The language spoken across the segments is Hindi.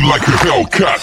like a Hellcat.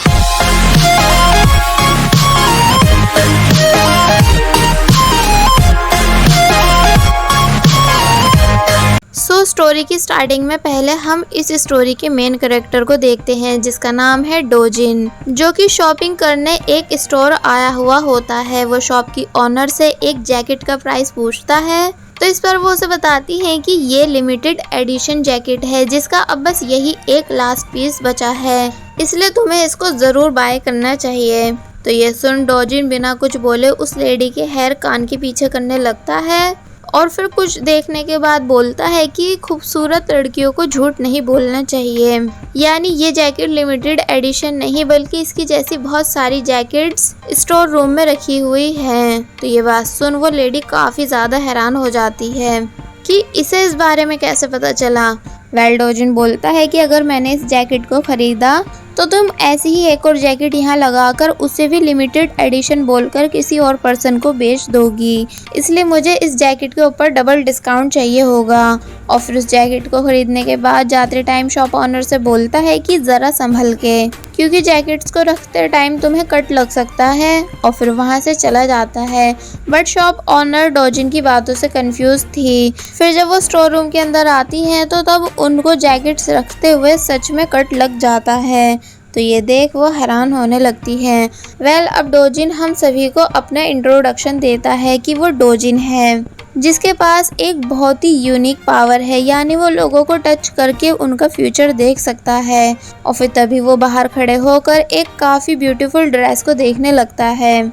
स्टोरी की स्टार्टिंग में पहले हम इस स्टोरी के मेन कैरेक्टर को देखते हैं जिसका नाम है डोजिन, जो कि शॉपिंग करने एक स्टोर आया हुआ होता है। वो शॉप की ओनर से एक जैकेट का प्राइस पूछता है, तो इस पर वो उसे बताती है कि ये लिमिटेड एडिशन जैकेट है जिसका अब बस यही एक लास्ट पीस बचा है, इसलिए तुम्हें इसको जरूर बाय करना चाहिए। तो ये सुन डोजिन बिना कुछ बोले उस लेडी के हेयर कान के पीछे करने लगता है और फिर कुछ देखने के बाद बोलता है कि खूबसूरत लड़कियों को झूठ नहीं बोलना चाहिए, यानी ये जैकेट लिमिटेड एडिशन नहीं बल्कि इसकी जैसी बहुत सारी जैकेट्स स्टोर रूम में रखी हुई हैं। तो ये बात सुन वो लेडी काफी ज्यादा हैरान हो जाती है कि इसे इस बारे में कैसे पता चला। डोजिन बोलता है कि अगर मैंने इस जैकेट को खरीदा तो तुम ऐसी ही एक और जैकेट यहाँ लगाकर उसे भी लिमिटेड एडिशन बोलकर किसी और पर्सन को बेच दोगी, इसलिए मुझे इस जैकेट के ऊपर डबल डिस्काउंट चाहिए होगा। और फिर उस जैकेट को खरीदने के बाद जाते टाइम शॉप ऑनर से बोलता है कि ज़रा संभल के, क्योंकि जैकेट्स को रखते टाइम तुम्हें कट लग सकता है। और फिर वहाँ से चला जाता है। बट शॉप ऑनर डोजिन की बातों से कंफ्यूज थी। फिर जब वो स्टोर रूम के अंदर आती हैं तो तब उनको जैकेट्स रखते हुए सच में कट लग जाता है। तो ये देख वो हैरान होने लगती है। अब डोजिन हम सभी को अपना इंट्रोडक्शन देता है कि वो डोजिन है जिसके पास एक बहुत ही यूनिक पावर है, यानी वो लोगों को टच करके उनका फ्यूचर देख सकता है। और फिर तभी वो बाहर खड़े होकर एक काफ़ी ब्यूटीफुल ड्रेस को देखने लगता है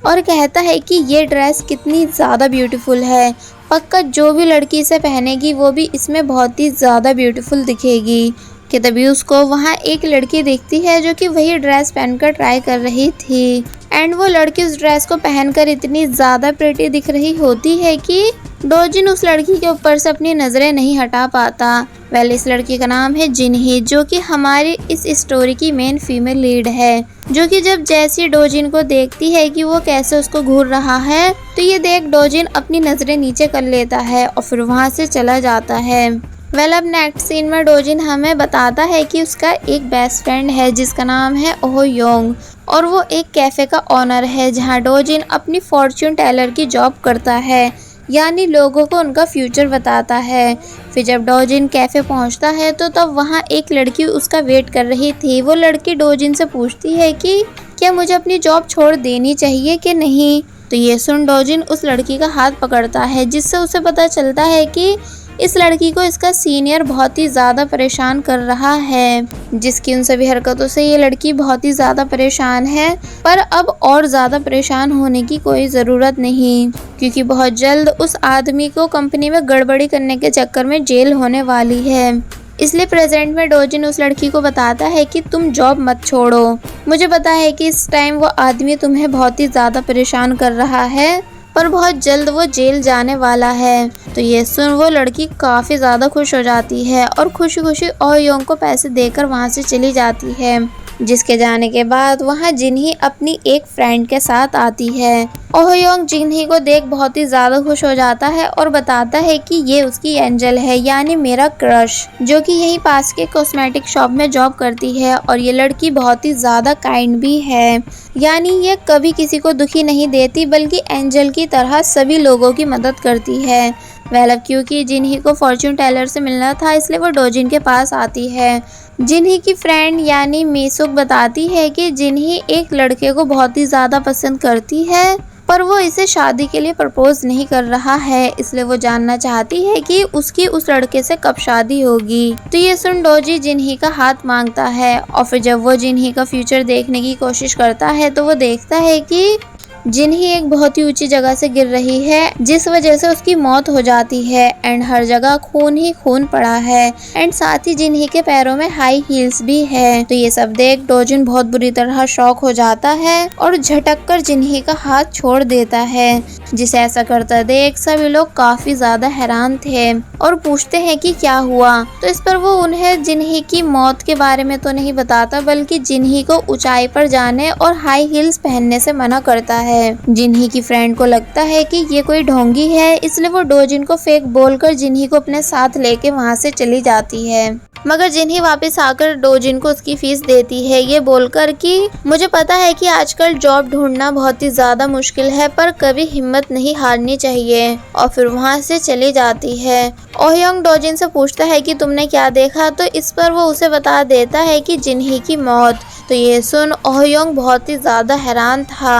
और कहता है कि ये ड्रेस कितनी ज़्यादा ब्यूटीफुल है, पक्का जो भी लड़की इसे पहनेगी वो भी इसमें बहुत ही ज़्यादा ब्यूटीफुल दिखेगी। कि तभी उसको वहाँ एक लड़की दिखती है जो कि वही ड्रेस पहनकर ट्राई कर रही थी एंड वो लड़की उस ड्रेस को पहनकर इतनी ज़्यादा प्रिटी दिख रही होती है कि डोजिन उस लड़की के ऊपर से अपनी नज़रें नहीं हटा पाता। इस लड़की का नाम है जिनही, जो कि हमारी इस स्टोरी की मेन फीमेल लीड है, जो कि जब जैसी डोजिन को देखती है कि वो कैसे उसको घूर रहा है तो ये देख डोजिन अपनी नज़रें नीचे कर लेता है और फिर वहाँ से चला जाता है। अब नेक्स्ट सीन में डोजिन हमें बताता है कि उसका एक बेस्ट फ्रेंड है जिसका नाम है ओह योंग और वो एक कैफ़े का ओनर है जहां डोजिन अपनी फॉर्च्यून टेलर की जॉब करता है, यानी लोगों को उनका फ्यूचर बताता है। फिर जब डोजिन कैफ़े पहुंचता है तो तब वहां एक लड़की उसका वेट कर रही थी। वो लड़की डोजिन से पूछती है कि क्या मुझे अपनी जॉब छोड़ देनी चाहिए कि नहीं। तो ये सुन डोजिन उस लड़की का हाथ पकड़ता है जिससे उसे पता चलता है कि इस लड़की को इसका सीनियर बहुत ही ज़्यादा परेशान कर रहा है, जिसकी उन सभी हरकतों से ये लड़की बहुत ही ज़्यादा परेशान है। पर अब और ज़्यादा परेशान होने की कोई ज़रूरत नहीं, क्योंकि बहुत जल्द उस आदमी को कंपनी में गड़बड़ी करने के चक्कर में जेल होने वाली है। इसलिए प्रेजेंट में डोजिन उस लड़की को बताता है कि तुम जॉब मत छोड़ो, मुझे पता है कि इस टाइम वो आदमी तुम्हें बहुत ही ज़्यादा परेशान कर रहा है पर बहुत जल्द वो जेल जाने वाला है। तो ये सुन वो लड़की काफ़ी ज़्यादा खुश हो जाती है और खुशी खुशी ओह योंग को पैसे देकर वहाँ से चली जाती है, जिसके जाने के बाद वहाँ जिनही अपनी एक फ्रेंड के साथ आती है। ओह योंग जिनही को देख बहुत ही ज़्यादा खुश हो जाता है और बताता है कि ये उसकी एंजल है, यानी मेरा क्रश, जो कि यहीं पास के कॉस्मेटिक शॉप में जॉब करती है। और ये लड़की बहुत ही ज़्यादा काइंड भी है, यानी ये कभी किसी को दुखी नहीं देती बल्कि एंजल की तरह सभी लोगों की मदद करती है। क्योंकि जिनही को फॉर्च्यून टेलर से मिलना था इसलिए वो डोजिन के पास आती है। जिनही की फ्रेंड यानी मीसुक बताती है कि जिनही एक लड़के को बहुत ही ज़्यादा पसंद करती है पर वो इसे शादी के लिए प्रपोज नहीं कर रहा है, इसलिए वो जानना चाहती है कि उसकी उस लड़के से कब शादी होगी। तो ये सुन डोजी जिनही का हाथ मांगता है और फिर जब वो जिनही का फ्यूचर देखने की कोशिश करता है तो वो देखता है कि जिनही एक बहुत ही ऊंची जगह से गिर रही है जिस वजह से उसकी मौत हो जाती है एंड हर जगह खून ही खून पड़ा है एंड साथ ही जिनही के पैरों में हाई हील्स भी है। तो ये सब देख डोजिन बहुत बुरी तरह शॉक हो जाता है और झटक कर जिनही का हाथ छोड़ देता है, जिसे ऐसा करता देख सभी लोग काफी ज्यादा हैरान थे और पूछते हैं कि क्या हुआ। तो इस पर वो उन्हें जिनही की मौत के बारे में तो नहीं बताता बल्कि जिनही को ऊंचाई पर जाने और हाई हील्स पहनने से मना करता है। जिनही की फ्रेंड को लगता है कि ये कोई ढोंगी है, इसलिए वो डोजिन को फेक बोलकर जिनही को अपने साथ लेके वहाँ से चली जाती है। मगर जिन्ही वापस आकर डोजिन को उसकी फीस देती है, ये बोलकर कि मुझे पता है कि आजकल जॉब ढूंढना बहुत ही ज्यादा मुश्किल है, पर कभी हिम्मत नहीं हारनी चाहिए, और फिर वहाँ से चली जाती है। ओहयोंग डोजिन से पूछता है कि तुमने क्या देखा, तो इस पर वो उसे बता देता है कि जिन्ही की मौत। तो ये सुन ओहयोंग बहुत ही ज्यादा हैरान था।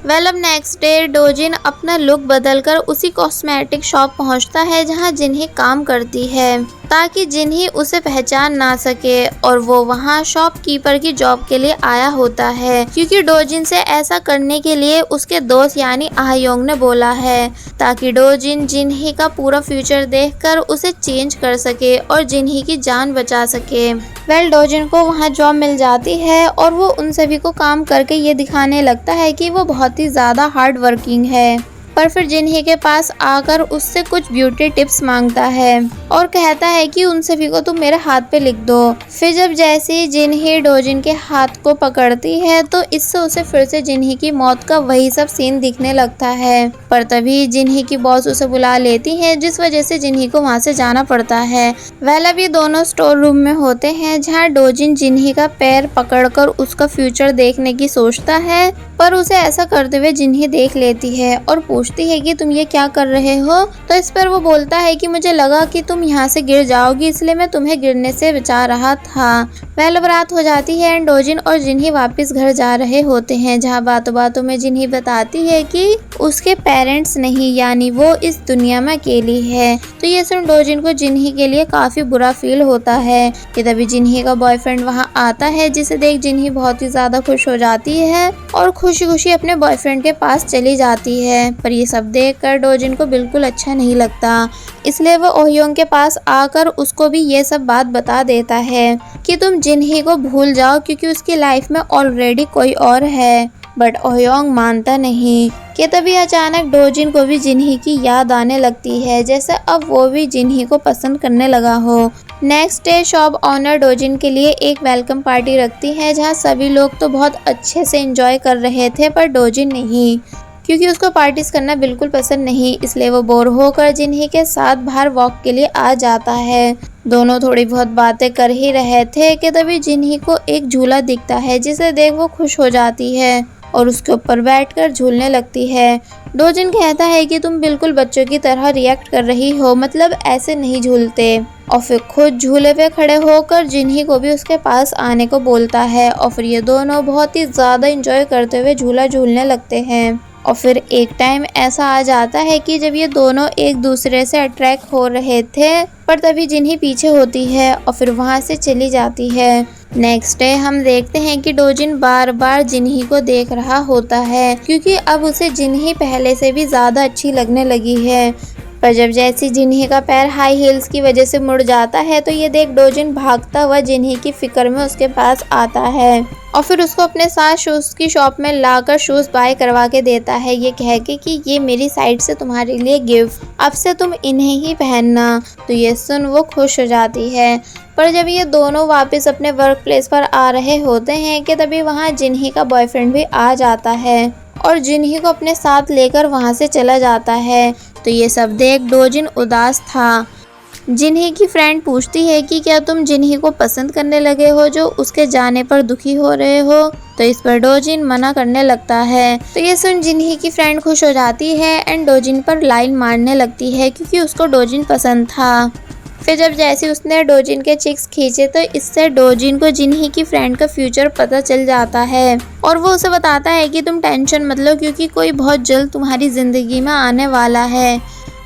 अब नेक्स्ट डे डोजिन अपना लुक बदलकर उसी कॉस्मेटिक शॉप पहुंचता है जहां जिन्ही काम करती है, ताकि जिन्ही उसे पहचान ना सके, और वो वहां शॉपकीपर की जॉब के लिए आया होता है, क्योंकि डोजिन से ऐसा करने के लिए उसके दोस्त यानी आहयोंग ने बोला है, ताकि डोजिन जिन्ही का पूरा फ्यूचर देखकर उसे चेंज कर सके और जिन्ही की जान बचा सके। डोजिन को वहाँ जॉब मिल जाती है और वो उन सभी को काम करके ये दिखाने लगता है कि वो बहुत ही ज़्यादा हार्ड वर्किंग है, पर फिर जिन्ही के पास आकर उससे कुछ ब्यूटी टिप्स मांगता है और कहता है कि उन सभी को तुम मेरे हाथ पे लिख दो। फिर जब जैसे ही जिन्ही डोजिन के हाथ को पकड़ती है तो इससे उसे फिर से जिन्ही की मौत का वही सब सीन दिखने लगता है, पर तभी जिन्ही की बॉस उसे बुला लेती है, जिस वजह से जिन्ही को वहाँ से जाना पड़ता है। अब ये दोनों स्टोर रूम में होते हैं, जहाँ डोजिन जिन्ही का पैर पकड़कर उसका फ्यूचर देखने की सोचता है, पर उसे ऐसा करते हुए जिन्ही देख लेती है और पूछती है कि तुम ये क्या कर रहे हो। तो इस पर वो बोलता है कि मुझे लगा कि तुम यहाँ से गिर जाओगी, इसलिए मैं तुम्हें गिरने से बचा रहा था। अब रात हो जाती है एंड डोजिन और जिन्ही वापस घर जा रहे होते हैं, जहाँ बातों बातों में जिन्ही बताती है कि उसके पेरेंट्स नहीं, यानी वो इस दुनिया में अकेली है। तो ये सुन डोजिन को जिन्ही के लिए काफी बुरा फील होता है कि तभी जिन्ही का बॉयफ्रेंड वहाँ आता है, जिसे देख जिन्ही बहुत ही ज्यादा खुश हो जाती है और खुशी खुशी अपने बॉयफ्रेंड के पास चली जाती है। पर ये सब देखकर डोजिन को बिल्कुल अच्छा नहीं लगता, इसलिए वो ओहयोंग के पास आकर उसको भी ये सब बात बता देता है कि तुम जिन्ही को भूल जाओ, क्योंकि उसकी लाइफ में ऑलरेडी कोई और है। बट ओहयोंग मानता नहीं कि तभी अचानक डोजिन को भी जिन्ही की याद आने लगती है, जैसे अब वो भी जिन्ही को पसंद करने लगा हो। नेक्स्ट डे शॉप ऑनर डोजिन के लिए एक वेलकम पार्टी रखती है, जहाँ सभी लोग तो बहुत अच्छे से एंजॉय कर रहे थे, पर डोजिन नहीं, क्योंकि उसको पार्टीज करना बिल्कुल पसंद नहीं। इसलिए वो बोर होकर जिन्ही के साथ बाहर वॉक के लिए आ जाता है। दोनों थोड़ी बहुत बातें कर ही रहे थे कि तभी जिन्ही को एक झूला दिखता है, जिसे देख वो खुश हो जाती है और उसके ऊपर बैठकर झूलने लगती है। डोजिन कहता है कि तुम बिल्कुल बच्चों की तरह रिएक्ट कर रही हो, मतलब ऐसे नहीं झूलते, और फिर खुद झूले पे खड़े होकर जिन्ही को भी उसके पास आने को बोलता है, और फिर ये दोनों बहुत ही ज़्यादा एंजॉय करते हुए झूला झूलने लगते हैं। और फिर एक टाइम ऐसा आ जाता है कि जब ये दोनों एक दूसरे से अट्रैक्ट हो रहे थे, पर तभी जिन्ही पीछे होती है और फिर वहाँ से चली जाती है। नेक्स्ट डे हम देखते हैं कि डोजिन बार बार जिन्ही को देख रहा होता है, क्योंकि अब उसे जिन्ही पहले से भी ज़्यादा अच्छी लगने लगी है। पर जब जैसी जिन्ही का पैर हाई हील्स की वजह से मुड़ जाता है, तो ये देख डोजिन भागता हुआ जिन्ही की फिक्र में उसके पास आता है और फिर उसको अपने साथ शूज़ की शॉप में लाकर शूज़ बाय करवा के देता है, ये कह के कि ये मेरी साइड से तुम्हारे लिए गिफ्ट, अब से तुम इन्हें ही पहनना। तो ये सुन वो खुश हो जाती है। पर जब ये दोनों वापस अपने वर्क प्लेस पर आ रहे होते हैं कि तभी वहाँ जिन्ही का बॉयफ्रेंड भी आ जाता है और जिन्ही को अपने साथ लेकर वहाँ से चला जाता है। तो ये सब देख डोजिन उदास था। जिन्ही की फ्रेंड पूछती है कि क्या तुम जिन्ही को पसंद करने लगे हो जो उसके जाने पर दुखी हो रहे हो। तो इस पर डोजिन मना करने लगता है। तो ये सुन जिन्ही की फ्रेंड खुश हो जाती है एंड डोजिन पर लाइन मारने लगती है, क्योंकि उसको डोजिन पसंद था। फिर जब जैसे उसने डोजिन के चिक्स खींचे, तो इससे डोजिन को जिन्ही की फ्रेंड का फ्यूचर पता चल जाता है और वो उसे बताता है कि तुम टेंशन मत लो, क्योंकि कोई बहुत जल्द तुम्हारी ज़िंदगी में आने वाला है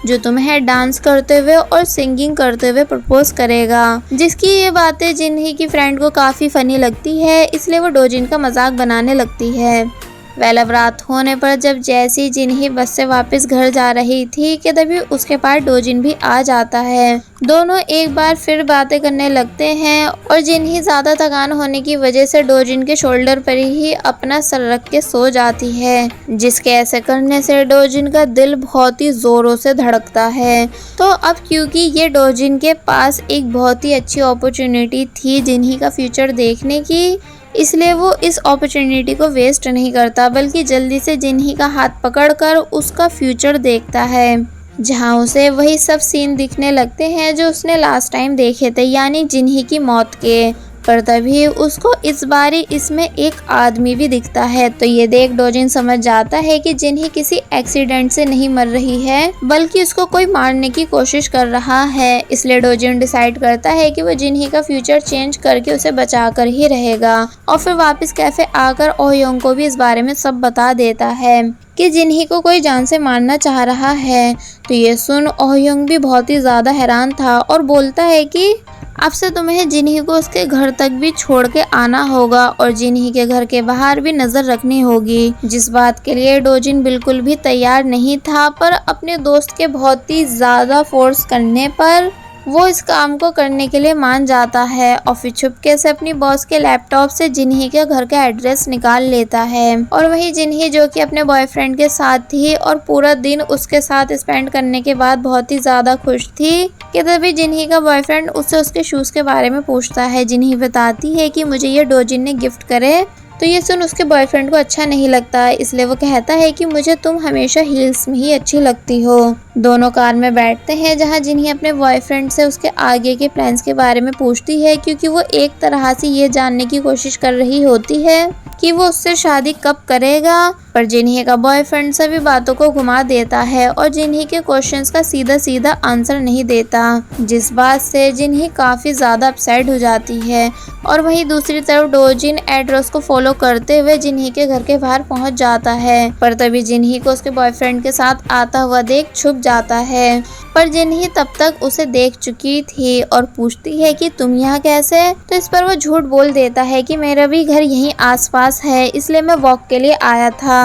जो तुम्हें डांस करते हुए और सिंगिंग करते हुए प्रपोज करेगा। जिसकी ये बातें जिन्ही की फ्रेंड को काफ़ी फ़नी लगती है, इसलिए वो डोजिन का मजाक बनाने लगती है। अब रात होने पर जब जैसी जिन्ही बस से वापस घर जा रही थी कि तभी उसके पास डोजिन भी आ जाता है। दोनों एक बार फिर बातें करने लगते हैं और जिन्ही ज़्यादा थकान होने की वजह से डोजिन के शोल्डर पर ही अपना सर रख के सो जाती है, जिसके ऐसे करने से डोजिन का दिल बहुत ही ज़ोरों से धड़कता है। तो अब क्योंकि ये डोजिन के पास एक बहुत ही अच्छी अपॉर्चुनिटी थी जिन्ही का फ्यूचर देखने की, इसलिए वो इस अपॉर्चुनिटी को वेस्ट नहीं करता, बल्कि जल्दी से जिन्ही का हाथ पकड़कर उसका फ्यूचर देखता है। जहाँ उसे वही सब सीन दिखने लगते हैं जो उसने लास्ट टाइम देखे थे, यानी जिन्ही की मौत के। पर तभी उसको इस बारी इसमें एक आदमी भी दिखता है। तो ये देख डोजिन समझ जाता है कि जिन्ही किसी एक्सीडेंट से नहीं मर रही है, बल्कि उसको कोई मारने की कोशिश कर रहा है। इसलिए डोजिन डिसाइड करता है कि वो जिन्ही का फ्यूचर चेंज करके उसे बचा कर ही रहेगा। और फिर वापस कैफे आकर ओयोंग को भी इस बारे में सब बता देता है कि जिन्ही को कोई जान से मारना चाह रहा है। तो ये सुन ओयोंग भी बहुत ही ज्यादा हैरान था और बोलता है कि अब से तुम्हें जिन्ही को उसके घर तक भी छोड़ के आना होगा और जिन्ही के घर के बाहर भी नजर रखनी होगी। जिस बात के लिए डोजिन बिल्कुल भी तैयार नहीं था, पर अपने दोस्त के बहुत ही ज्यादा फोर्स करने पर वो इस काम को करने के लिए मान जाता है और फिर चुपके से अपनी बॉस के लैपटॉप से जिन्ही के घर का एड्रेस निकाल लेता है। और वही जिन्ही जो कि अपने बॉयफ्रेंड के साथ थी और पूरा दिन उसके साथ स्पेंड करने के बाद बहुत ही ज्यादा खुश थी कि तभी जिन्ही का बॉयफ्रेंड उससे उसके शूज के बारे में पूछता है। जिन्ही बताती है कि मुझे ये डोजिन ने गिफ्ट करे। तो ये सुन उसके बॉयफ्रेंड को अच्छा नहीं लगता, इसलिए वो कहता है कि मुझे तुम हमेशा हील्स में ही अच्छी लगती हो। दोनों कार में बैठते हैं, जहाँ जिन्ही अपने बॉयफ्रेंड से उसके आगे के प्लान्स के बारे में पूछती है, क्योंकि वो एक तरह से ये जानने की कोशिश कर रही होती है कि वो उससे शादी कब करेगा। पर जिन्ही का बॉयफ्रेंड सभी बातों को घुमा देता है और जिन्ही के क्वेश्चंस का सीधा सीधा आंसर नहीं देता, जिस बात से जिन्ही काफी ज्यादा अपसेट हो जाती है। और वहीं दूसरी तरफ डोजिन एड्रेस को फॉलो करते हुए जिन्ही के घर के बाहर पहुंच जाता है। पर तभी जिन्ही को उसके बॉयफ्रेंड के साथ आता हुआ देख छुप जाता है। पर जिन्ही तब तक उसे देख चुकी थी और पूछती है कि तुम यहाँ कैसे। तो इस पर वो झूठ बोल देता है कि मेरा भी घर यहीं आसपास है, इसलिए मैं वॉक के लिए आया था।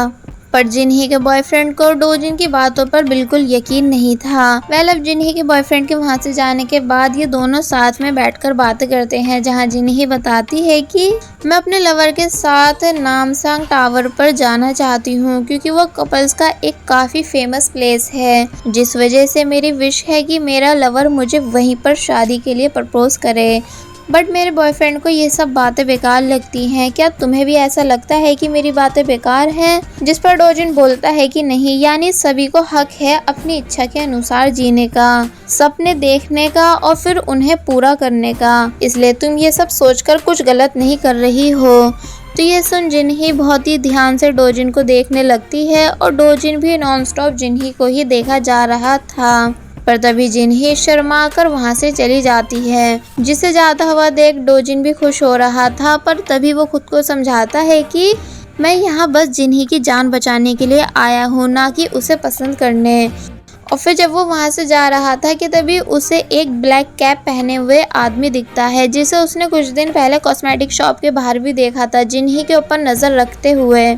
पर जिन्ही के बॉयफ्रेंड को डोजिन की बातों पर बिल्कुल यकीन नहीं था। अब जिन्ही के बॉयफ्रेंड के वहां से जाने के बाद ये दोनों साथ में बैठकर बातें करते हैं, जहां जिन्ही बताती है कि मैं अपने लवर के साथ नामसांग टावर पर जाना चाहती हूँ, क्योंकि वो कपल्स का एक काफी फेमस प्लेस है, जिस वजह से मेरी विश है कि मेरा लवर मुझे वहीं पर शादी के लिए प्रपोज करे। बट मेरे बॉयफ्रेंड को ये सब बातें बेकार लगती हैं। क्या तुम्हें भी ऐसा लगता है कि मेरी बातें बेकार हैं? जिस पर डोजिन बोलता है कि नहीं, यानी सभी को हक है अपनी इच्छा के अनुसार जीने का, सपने देखने का और फिर उन्हें पूरा करने का, इसलिए तुम ये सब सोचकर कुछ गलत नहीं कर रही हो। तो ये सुन जिन्ही बहुत ही ध्यान से डोजिन को देखने लगती है और डोजिन भी नॉनस्टॉप जिन्ही को ही देखा जा रहा था। पर तभी जिन्ही शर्मा कर वहाँ से चली जाती है, जिसे जाता हुआ देख डोजिन भी खुश हो रहा था। पर तभी वो खुद को समझाता है कि मैं यहाँ बस जिन्ही की जान बचाने के लिए आया हूँ, ना कि उसे पसंद करने। और फिर जब वो वहाँ से जा रहा था कि तभी उसे एक ब्लैक कैप पहने हुए आदमी दिखता है, जिसे उसने कुछ दिन पहले कॉस्मेटिक शॉप के बाहर भी देखा था जिन्ही के ऊपर नजर रखते हुए।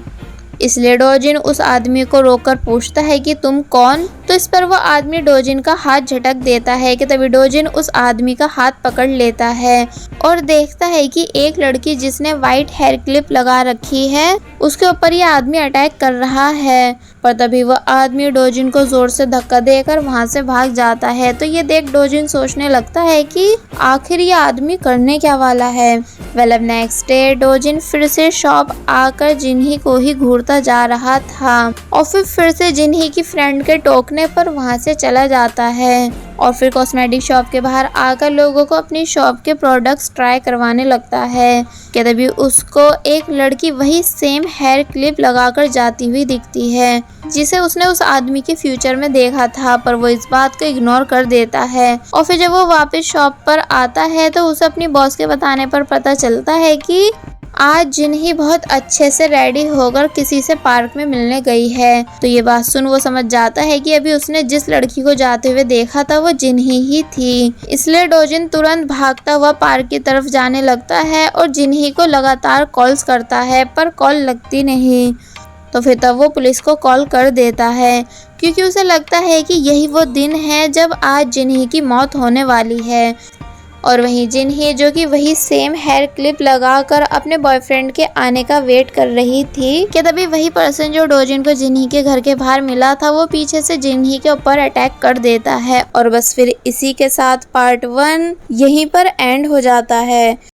इसलिए डोजिन उस आदमी को रोककर पूछता है कि तुम कौन। तो इस पर वो आदमी डोजिन का हाथ झटक देता है कि तभी डोजिन उस आदमी का हाथ पकड़ लेता है और देखता है कि एक लड़की जिसने वाइट हेयर क्लिप लगा रखी है उसके ऊपर ये आदमी अटैक कर रहा है। पर तभी वो आदमी डोजिन को जोर से धक्का देकर वहां से भाग जाता है। तो ये देख डोजिन सोचने लगता है कि आखिर ये आदमी करने क्या वाला है। अब नेक्स्ट डे डोजिन फिर से शॉप आकर जिन्ही को ही घूरता जा रहा था और फिर से जिन्ही की फ्रेंड के टोकने पर वहां से चला जाता है और फिर कॉस्मेटिक शॉप के बाहर आकर लोगों को अपनी शॉप के प्रोडक्ट्स ट्राई करवाने लगता है कि तभी उसको एक लड़की वही सेम हेयर क्लिप लगाकर जाती हुई दिखती है, जिसे उसने उस आदमी के फ्यूचर में देखा था। पर वो इस बात को इग्नोर कर देता है और फिर जब वो वापस शॉप पर आता है तो उसे अपनी बॉस के बताने पर पता चलता है कि आज जिन्ही बहुत अच्छे से रेडी होकर किसी से पार्क में मिलने गई है। तो ये बात सुन वो समझ जाता है कि अभी उसने जिस लड़की को जाते हुए देखा था वो जिन्ही ही थी। इसलिए डोजिन तुरंत भागता हुआ पार्क की तरफ जाने लगता है और जिन्ही को लगातार कॉल्स करता है, पर कॉल लगती नहीं। तो फिर तब वो पुलिस को कॉल कर देता है, क्योंकि उसे लगता है कि यही वो दिन है जब आज जिन्ही की मौत होने वाली है। और वहीं जिन्ही जो कि वही सेम हेयर क्लिप लगाकर अपने बॉयफ्रेंड के आने का वेट कर रही थी कि तभी वही पर्सन जो डोजिन को जिन्ही के घर के बाहर मिला था वो पीछे से जिन्ही के ऊपर अटैक कर देता है। और बस फिर इसी के साथ पार्ट 1 यहीं पर एंड हो जाता है।